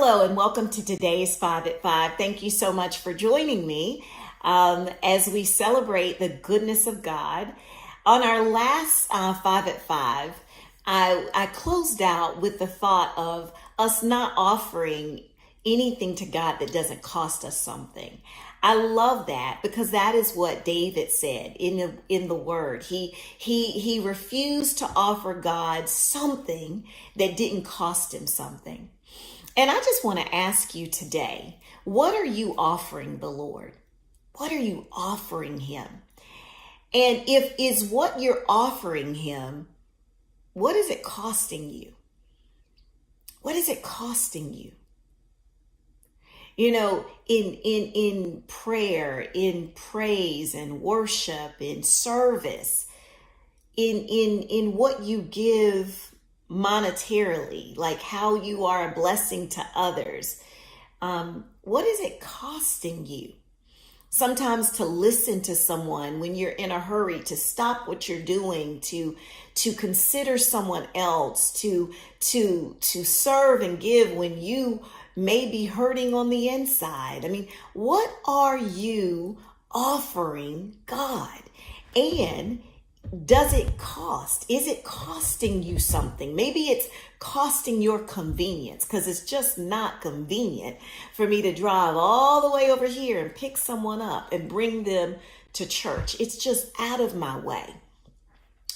Hello and welcome to today's 5 at 5. Thank you so much for joining me as we celebrate the goodness of God. On our last 5 at 5, I closed out with the thought of us not offering anything to God that doesn't cost us something. I love that because that is what David said in the word. He refused to offer God something that didn't cost him something. And I just want to ask you today, what are you offering the Lord? What are you offering him? And if is what you're offering him, what is it costing you? What is it costing you? You know, in prayer, in praise and worship, in service, in what you give monetarily, like how you are a blessing to others. What is it costing you? Sometimes to listen to someone when you're in a hurry, to stop what you're doing, to consider someone else, to serve and give when you may be hurting on the inside. I mean, what are you offering God? And does it cost? Is it costing you something? Maybe it's costing your convenience, because it's just not convenient for me to drive all the way over here and pick someone up and bring them to church. It's just out of my way.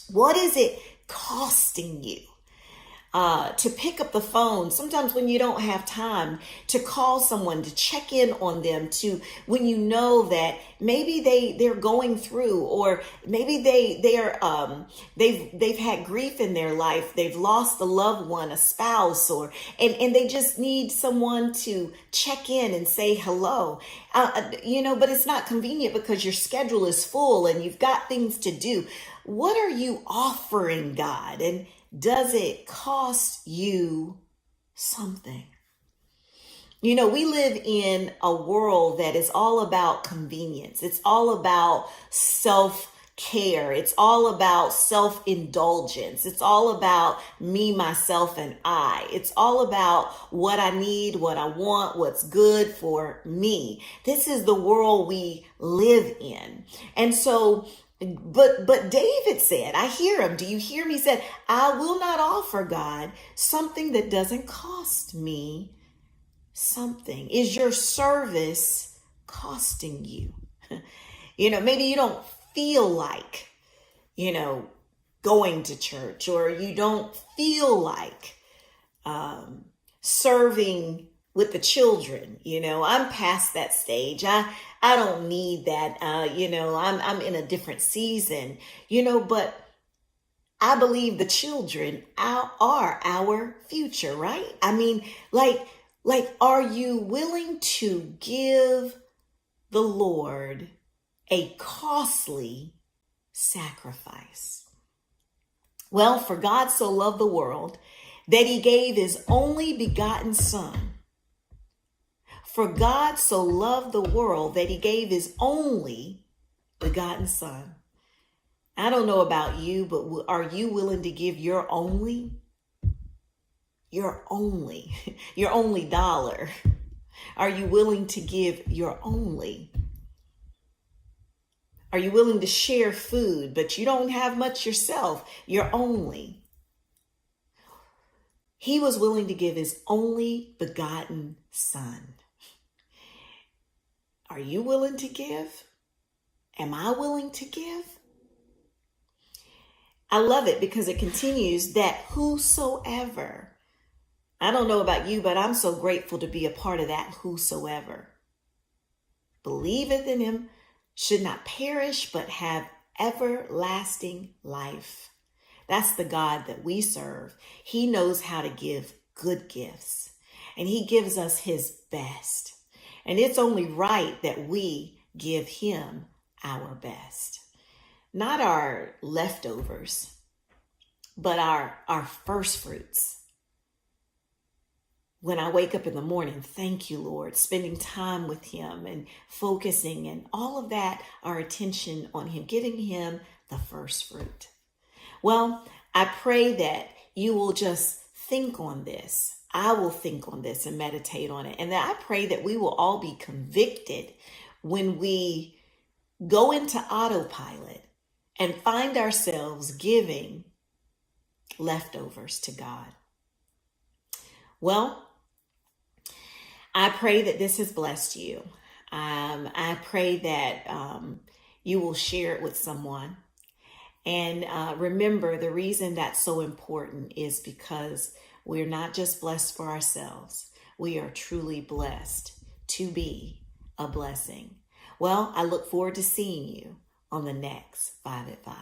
What is it costing you? To pick up the phone sometimes when you don't have time to call someone, to check in on them, to when you know that maybe they're going through, or maybe they've had grief in their life, they've lost a loved one, a spouse, and they just need someone to check in and say hello. But it's not convenient because your schedule is full and you've got things to do. What are you offering God? And does it cost you something? You know, we live in a world that is all about convenience. It's all about self-care. It's all about self-indulgence. It's all about me, myself, and I. It's all about what I need, what I want, what's good for me. This is the world we live in. And so But David said, I hear him. Do you hear me? He said, I will not offer God something that doesn't cost me something. Is your service costing you? Maybe you don't feel like, going to church, or you don't feel like serving with the children. I'm past that stage. I don't need that. I'm in a different season, but I believe the children are our future, right? I mean, like, are you willing to give the Lord a costly sacrifice? Well, for God so loved the world that he gave his only begotten Son. For God so loved the world that he gave his only begotten Son. I don't know about you, but are you willing to give your only dollar? Are you willing to give your only? Are you willing to share food, but you don't have much yourself? Your only. He was willing to give his only begotten Son. Are you willing to give? Am I willing to give? I love it because it continues that whosoever. I don't know about you, but I'm so grateful to be a part of that whosoever. Believeth in him should not perish, but have everlasting life. That's the God that we serve. He knows how to give good gifts, and he gives us his best. And it's only right that we give him our best. Not our leftovers, but our first fruits. When I wake up in the morning, thank you, Lord, spending time with him and focusing and all of that, our attention on him, giving him the first fruit. Well, I pray that you will just think on this. I will think on this and meditate on it. And that I pray that we will all be convicted when we go into autopilot and find ourselves giving leftovers to God. Well, I pray that this has blessed you. I pray that you will share it with someone. And remember, the reason that's so important is because we're not just blessed for ourselves. We are truly blessed to be a blessing. Well, I look forward to seeing you on the next 5 at 5.